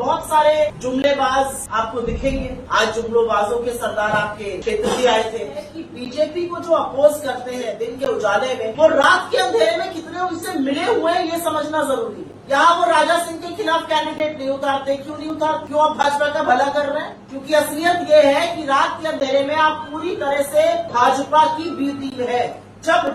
बहुत सारे जुमलेबाज आपको दिखेंगे। आज जुमलोबाजों के सरदार आपके क्षेत्र भी आए थे कि बीजेपी को जो अपोज करते हैं दिन के उजाले में, वो रात के अंधेरे में कितने उनसे मिले हुए हैं, ये समझना जरूरी है। यहाँ वो राजा सिंह के खिलाफ कैंडिडेट नहीं उतारते। क्यों नहीं उतारते? क्यों आप भाजपा का भला कर रहे हैं? क्योंकि असलियत ये है कि रात के अंधेरे में आप पूरी तरह से भाजपा की बी टीम है। जब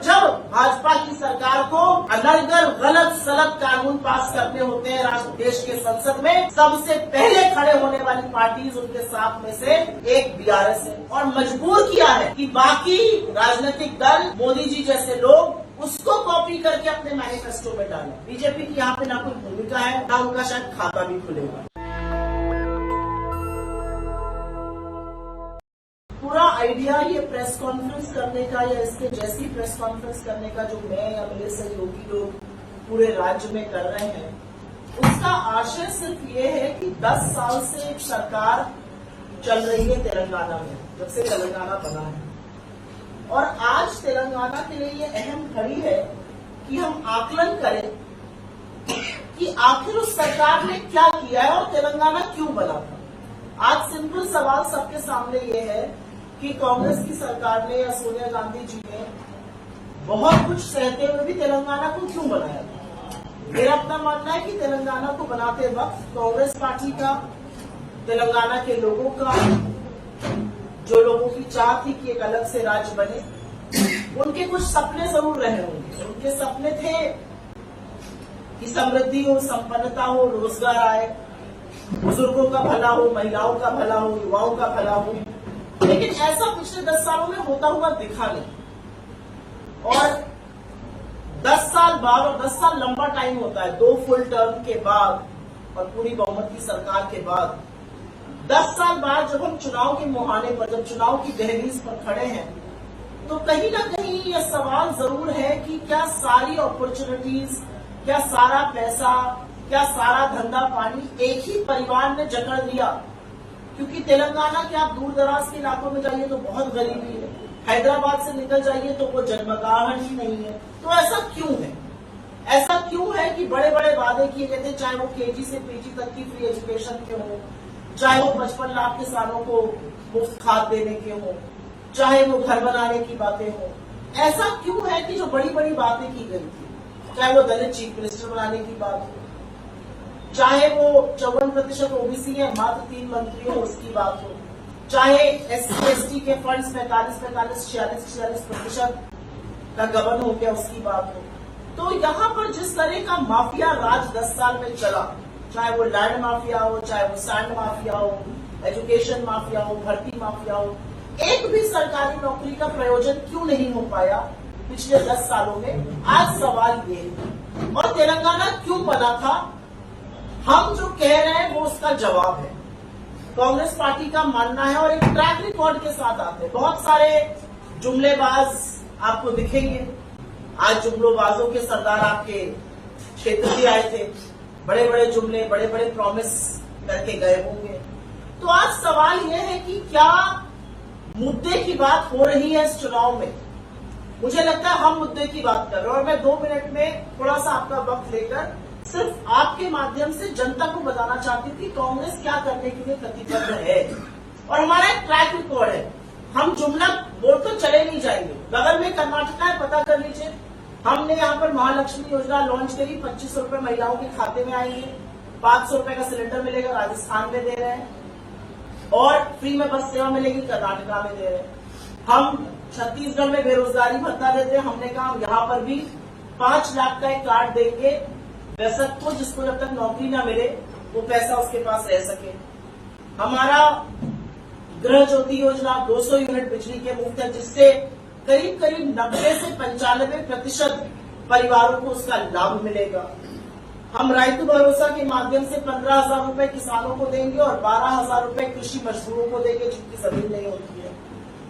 भाजपा की सरकार को अनर्गल गलत सलत कानून पास करने होते हैं देश के संसद में, सबसे पहले खड़े होने वाली पार्टीज उनके साथ में से एक बीआरएस है। और मजबूर किया है कि बाकी राजनीतिक दल, मोदी जी जैसे लोग उसको कॉपी करके अपने मैनिफेस्टो में डालें। बीजेपी की यहाँ पे ना कोई भूमिका है, ना उनका शायद खाता भी खुलेगा। पूरा आइडिया ये प्रेस कॉन्फ्रेंस करने का या इसके जैसी प्रेस कॉन्फ्रेंस करने का जो मैं या मेरे सहयोगी लोग पूरे राज्य में कर रहे हैं, उसका आशय सिर्फ ये है कि 10 साल से एक सरकार चल रही है तेलंगाना में, जब से तेलंगाना बना है। और आज तेलंगाना के लिए ये अहम घड़ी है कि हम आकलन करें कि आखिर उस सरकार ने क्या किया है और तेलंगाना क्यों बना था। आज सिंपल सवाल सबके सामने ये है कि कांग्रेस की सरकार ने या सोनिया गांधी जी ने बहुत कुछ सहते हुए भी तेलंगाना को क्यों बनाया था। मेरा अपना मानना है कि तेलंगाना को बनाते वक्त कांग्रेस पार्टी का, तेलंगाना के लोगों का, जो लोगों की चाह थी कि एक अलग से राज्य बने, उनके कुछ सपने जरूर रहे होंगे। उनके सपने थे कि समृद्धि हो, संपन्नता हो, रोजगार आए, बुजुर्गों का भला हो, महिलाओं का भला हो, युवाओं का भला हो। लेकिन ऐसा पिछले 10 सालों में होता हुआ दिखा नहीं। और 10 साल बाद, और 10 साल लंबा टाइम होता है, 2 फुल टर्म के बाद और पूरी बहुमत की सरकार के बाद, 10 साल बाद जब हम चुनाव के मुहाने पर, जब चुनाव की दहलीज पर खड़े हैं, तो कहीं ना कहीं यह सवाल जरूर है कि क्या सारी अपॉर्चुनिटीज, क्या सारा पैसा, क्या सारा धंधा पानी एक ही परिवार ने जकड़ लिया। क्योंकि तेलंगाना के आप दूर दराज के इलाकों में जाइए तो बहुत गरीबी है, हैदराबाद से निकल जाइए तो वो जन्मगाहन ही नहीं है। तो ऐसा क्यों है? ऐसा क्यों है कि बड़े बड़े वादे किए गए थे, चाहे वो केजी से पीजी तक की फ्री एजुकेशन के हो, चाहे वो 55 लाख किसानों को मुफ्त खाद देने के हो, चाहे वो घर बनाने की बातें हो। ऐसा क्यों है कि जो बड़ी बड़ी बातें की गई थी, चाहे वो दलित चीफ मिनिस्टर बनाने की बात हो, चाहे वो 54% ओबीसी है, मात्र 3 मंत्री हो उसकी बात हो, चाहे SC/ST के फंड्स 46% का गबन हो गया उसकी बात हो। तो यहाँ पर जिस तरह का माफिया राज 10 साल में चला, चाहे वो लैंड माफिया हो, चाहे वो सैंड माफिया हो, एजुकेशन माफिया हो, भर्ती माफिया हो, एक भी सरकारी नौकरी का प्रयोजन क्यों नहीं हो पाया पिछले 10 सालों में? आज सवाल ये है। और तेलंगाना क्यों बना था, हम जो कह रहे हैं वो उसका जवाब है। कांग्रेस पार्टी का मानना है और एक ट्रैक रिकॉर्ड के साथ आते हैं। बहुत सारे जुमलेबाज आपको दिखेंगे। आज जुमलोबाजों के सरदार आपके क्षेत्र भी आए थे, बड़े बड़े जुमले, बड़े बड़े प्रॉमिस करके गए होंगे। तो आज सवाल यह है कि क्या मुद्दे की बात हो रही है इस चुनाव में? मुझे लगता है हम मुद्दे की बात कर रहे हैं। और मैं 2 मिनट में थोड़ा सा आपका वक्त लेकर सिर्फ आपके माध्यम से जनता को बताना चाहती हूँ कि कांग्रेस क्या करने के लिए प्रतिबद्ध है। और हमारा एक ट्रैक रिकॉर्ड है। हम जुमला बोल तो चले नहीं जाएंगे। बगल में कर्नाटका है, पता कर लीजिए। हमने यहाँ पर महालक्ष्मी योजना लॉन्च करी, 2500 रुपए महिलाओं के खाते में आएंगे, 500 रुपए का सिलेंडर मिलेगा, राजस्थान में दे रहे हैं। और फ्री में बस सेवा मिलेगी, कर्नाटका में दे रहे हैं। हम छत्तीसगढ़ में बेरोजगारी भत्ता देते हैं, हमने कहा हम यहाँ पर भी 5 लाख का एक कार्ड देंगे वयस्क को, जिसको जब तक नौकरी ना मिले वो पैसा उसके पास रह सके। हमारा गृह ज्योति योजना 200 यूनिट बिजली के मुफ्त है, जिससे करीब 90 से 95% परिवारों को उसका लाभ मिलेगा। हम राइतु भरोसा के माध्यम से 15,000 रुपए किसानों को देंगे और 12,000 रुपए कृषि मजदूरों को देंगे जिनकी जमीन नहीं होती है।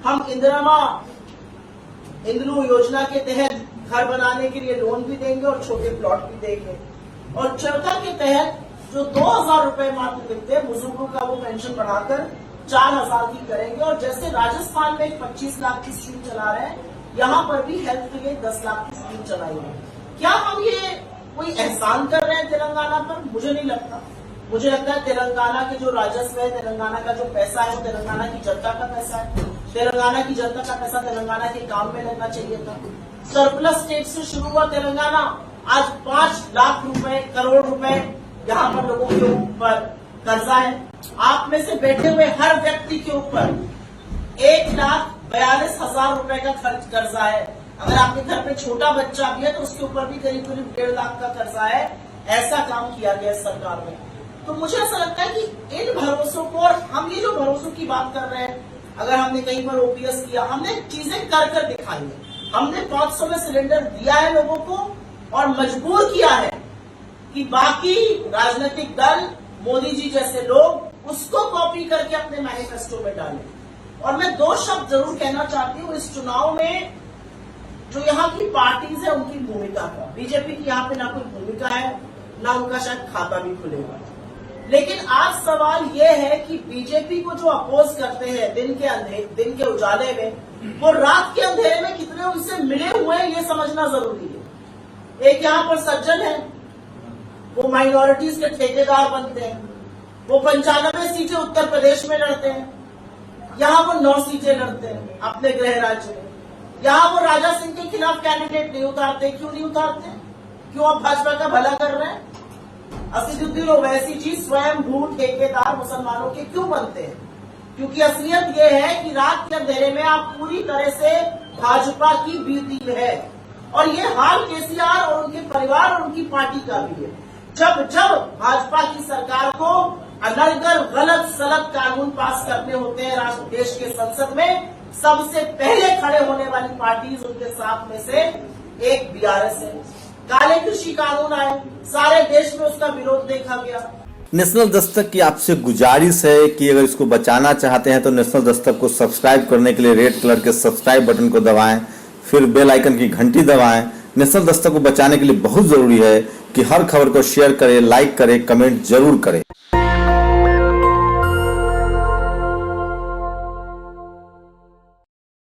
हम इंद्रू योजना के तहत घर बनाने के लिए लोन भी देंगे और छोटे प्लॉट भी देंगे। और चरखा के तहत जो 2,000 रुपए मात्र मिलते हैं बुजुर्गों का, वो पेंशन बढ़ाकर 4,000 की करेंगे। और जैसे राजस्थान में 25 लाख की स्कीम चला रहे हैं, यहाँ पर भी हेल्थ के लिए 10 लाख की स्कीम चलाई है। क्या हम ये कोई एहसान कर रहे हैं तेलंगाना पर? मुझे नहीं लगता। मुझे लगता है तेलंगाना के जो राजस्व है, तेलंगाना का जो पैसा है, वो तेलंगाना की जनता का पैसा है। तेलंगाना की जनता का पैसा तेलंगाना के काम में लगना चाहिए था। सरप्लस स्टेट से शुरू हुआ तेलंगाना, आज 5 लाख रुपए, करोड़ रुपए यहाँ पर लोगों के ऊपर कर्जा है। आप में से बैठे हुए हर व्यक्ति के ऊपर 1,42,000 रुपए का खर्च कर्जा है। अगर आपके घर में छोटा बच्चा भी है तो उसके ऊपर भी करीब 1.5 लाख का कर्जा है। ऐसा काम किया गया सरकार ने। तो मुझे ऐसा लगता है कि इन भरोसों को, और हम ये जो भरोसों की बात कर रहे हैं, अगर हमने कहीं पर ओपीएस किया, हमने चीजें कर दिखाई है। हमने 500 में सिलेंडर दिया है लोगों को और मजबूर किया है कि बाकी राजनीतिक दल, मोदी जी जैसे लोग उसको कॉपी करके अपने मैनिफेस्टो में डालें। और मैं 2 शब्द जरूर कहना चाहती हूँ इस चुनाव में जो यहाँ की पार्टीज है उनकी भूमिका का। बीजेपी की यहाँ पे ना कोई भूमिका है, ना उनका शायद खाता भी खुलेगा। लेकिन आज सवाल ये है कि बीजेपी को जो अपोज करते हैं दिन के उजाले में, वो रात के अंधेरे में कितने उनसे मिले हुए हैं ये समझना जरूरी है। एक यहाँ पर सज्जन है, वो माइनॉरिटीज के ठेकेदार बनते हैं, वो 95 सीटें उत्तर प्रदेश में लड़ते हैं, यहाँ वो 9 सीटें लड़ते हैं अपने गृह राज्य में। यहाँ वो राजा सिंह के खिलाफ कैंडिडेट नहीं उतारते। क्यों नहीं उतारते? क्यों आप भाजपा का भला कर रहे हैं? असदुद्दीन ओवैसी जी स्वयं भू ठेकेदार मुसलमानों के क्यों बनते हैं? क्योंकि असलियत ये है कि रात के अंधेरे में आप पूरी तरह से भाजपा की बीती में है। और ये हाल केसीआर और उनके परिवार और उनकी पार्टी का भी है। जब भाजपा की सरकार को अनर्गल गलत सलत कानून पास करने होते हैं देश के संसद में, सबसे पहले खड़े होने वाली पार्टीज उनके साथ में से एक बीआरएस है। काले कृषि कानून आए, सारे देश में उसका विरोध देखा गया। नेशनल दस्तक की आपसे गुजारिश है कि अगर इसको बचाना चाहते हैं तो नेशनल दस्तक को सब्सक्राइब करने के लिए रेड कलर के सब्सक्राइब बटन को दबाएं, फिर बेल आइकन की घंटी दबाएं। नेशनल दस्तक को बचाने के लिए बहुत जरूरी है कि हर खबर को शेयर करें, लाइक करें, कमेंट जरूर करें।